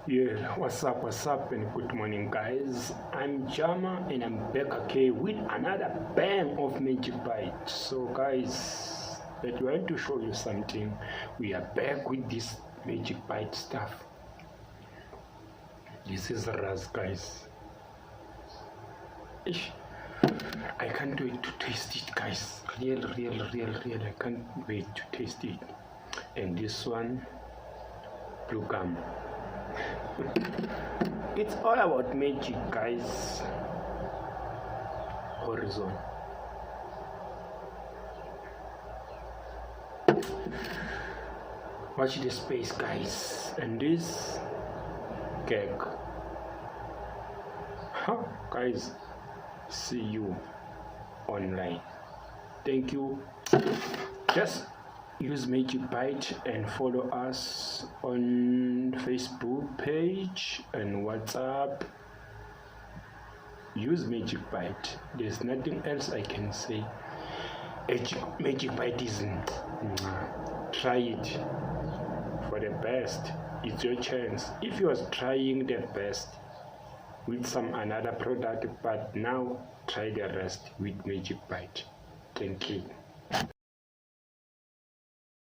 Yeah, what's up and good morning guys. I'm Jama and I'm back again with another bang of Magic Bite. So guys, I want to show you something. We are back with this Magic Bite stuff. This is Raz, guys. Ish. I can't wait to taste it, guys. Real. I can't wait to taste it. And this one, blue gum. It's all about magic, guys. Horizon. Watch the space, guys. And this cake. Guys, see you online. Thank you. Just use Magic Bite and follow us on Facebook page and WhatsApp. Use Magic Bite. There's nothing else I can say. Magic Bite isn't. Try it for the best. It's your chance. If you are trying the best with some another product, but now try the rest with Magic Bite. Thank you.